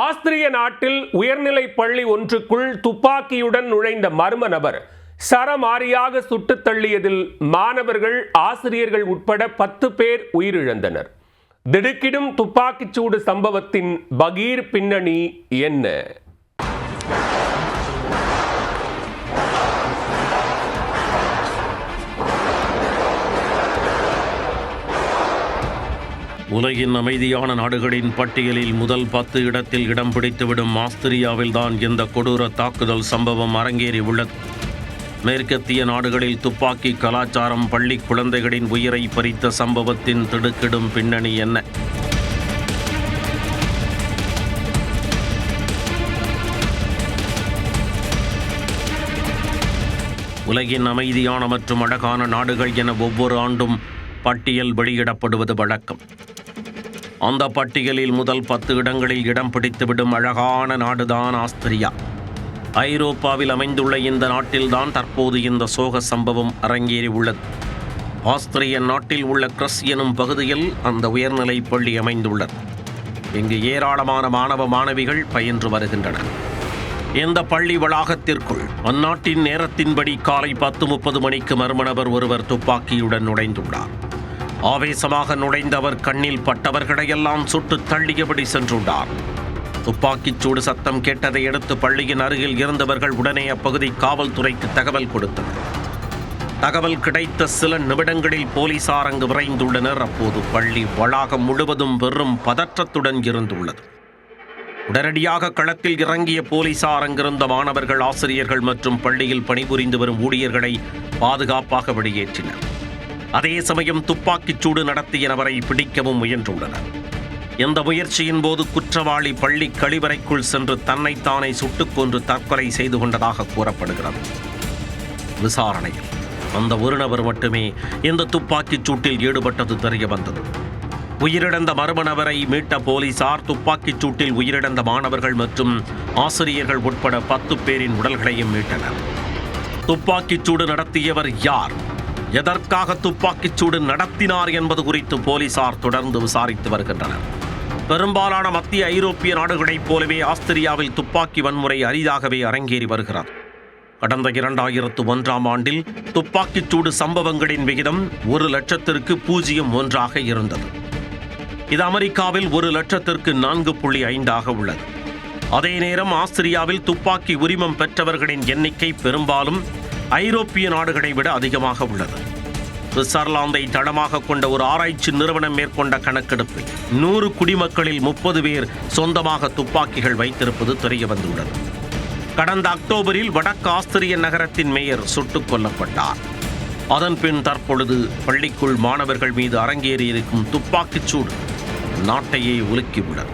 ஆஸ்திரிய நாட்டில் உயர்நிலை பள்ளி ஒன்றுக்குள் துப்பாக்கியுடன் நுழைந்த மர்ம நபர் சரமாரியாக சுட்டுத் தள்ளியதில் மாணவர்கள், ஆசிரியர்கள் உட்பட 10 பேர் உயிரிழந்தனர். திடுக்கிடும் துப்பாக்கிச்சூடு சம்பவத்தின் பகீர் பின்னணி என்ன? உலகின் அமைதியான நாடுகளின் பட்டியலில் முதல் 10 இடத்தில் இடம் பிடித்துவிடும் ஆஸ்திரியாவில்தான் இந்த கொடூர தாக்குதல் சம்பவம் அரங்கேறி உள்ளது. மேற்கத்திய நாடுகளில் துப்பாக்கி கலாச்சாரம் பள்ளி குழந்தைகளின் உயிரை பறித்த சம்பவத்தின் திடுக்கிடும் பின்னணி என்ன? உலகின் அமைதியான மற்றும் அழகான நாடுகள் என ஒவ்வொரு ஆண்டும் பட்டியல் வெளியிடப்படுவது வழக்கம். அந்த பட்டியலில் முதல் 10 இடங்களில் இடம் பிடித்துவிடும் அழகான நாடுதான் ஆஸ்திரியா. ஐரோப்பாவில் அமைந்துள்ள இந்த நாட்டில்தான் தற்போது இந்த சோக சம்பவம் அரங்கேறி உள்ளது. ஆஸ்திரிய நாட்டில் உள்ள கிரஸ் எனும் பகுதியில் அந்த உயர்நிலை பள்ளி அமைந்துள்ளது. இங்கு ஏராளமான மாணவ மாணவிகள் பயின்று வருகின்றனர். இந்த பள்ளி வளாகத்திற்குள் அந்நாட்டின் நேரத்தின்படி காலை 10:30 மணிக்கு மர்ம நபர் ஒருவர் துப்பாக்கியுடன் நுழைந்துள்ளார். ஆவேசமாக நுழைந்தவர் கண்ணில் பட்டவர்களையெல்லாம் சுட்டு தள்ளியபடி சென்றுள்ளார். துப்பாக்கிச்சூடு சத்தம் கேட்டதை அடுத்து பள்ளியின் அருகில் இருந்தவர்கள் உடனே அப்பகுதி காவல்துறைக்கு தகவல் கொடுத்தனர். தகவல் கிடைத்த சில நிமிடங்களில் போலீசார் அங்கு விரைந்துள்ளனர். அப்போது பள்ளி வளாகம் முழுவதும் வெறும் பதற்றத்துடன் இருந்துள்ளது. உடனடியாக களத்தில் இறங்கிய போலீசார் அங்கிருந்த மாணவர்கள், ஆசிரியர்கள் மற்றும் பள்ளியில் பணிபுரிந்து வரும் ஊழியர்களை பாதுகாப்பாக வெளியேற்றினர். அதே சமயம் துப்பாக்கிச்சூடு நடத்திய நபரை பிடிக்கவும் முயன்றுள்ளனர். இந்த முயற்சியின் போது குற்றவாளி பள்ளி கழிவறைக்குள் சென்று தன்னைத்தானே சுட்டுக் கொன்று தற்கொலை செய்து கொண்டதாக கூறப்படுகிறது. விசாரணையில் அந்த ஒரு நபர் மட்டுமே இந்த துப்பாக்கிச் சூட்டில் ஈடுபட்டது தெரிய வந்தது. உயிரிழந்த மர்ம நபரை மீட்ட போலீசார் துப்பாக்கிச் சூட்டில் உயிரிழந்த மாணவர்கள் மற்றும் ஆசிரியர்கள் உட்பட 10 பேரின் உடல்களையும் மீட்டனர். துப்பாக்கிச்சூடு நடத்தியவர் யார், எதற்காக துப்பாக்கிச்சூடு நடத்தினார் என்பது குறித்து போலீசார் தொடர்ந்து விசாரித்து வருகின்றனர். பெரும்பாலான மத்திய ஐரோப்பிய நாடுகளைப் போலவே ஆஸ்திரியாவில் துப்பாக்கி வன்முறை அரிதாகவே அரங்கேறி வருகிறது. கடந்த 2001ஆம் ஆண்டில் துப்பாக்கிச்சூடு சம்பவங்களின் விகிதம் 1,00,000க்கு 0.1 இருந்தது. இது அமெரிக்காவில் 1,00,000க்கு 4.5 உள்ளது. அதே நேரம் ஆஸ்திரியாவில் துப்பாக்கி உரிமம் பெற்றவர்களின் எண்ணிக்கை பெரும்பாலும் ஐரோப்பிய நாடுகளை விட அதிகமாக உள்ளது. சுவிட்சர்லாந்தை தளமாக கொண்ட ஒரு ஆராய்ச்சி நிறுவனம் மேற்கொண்ட கணக்கெடுப்பில் 100 குடிமக்களில் 30 பேர் சொந்தமாக துப்பாக்கிகள் வைத்திருப்பது தெரிய வந்துள்ளது. கடந்த அக்டோபரில் வடக்கு ஆஸ்திரிய நகரத்தின் மேயர் சுட்டுக் கொல்லப்பட்டார். அதன்பின் தற்பொழுது பள்ளிக்குள் மாணவர்கள் மீது அரங்கேறி இருக்கும் துப்பாக்கிச்சூடு நாட்டையே உலுக்கியுள்ளது.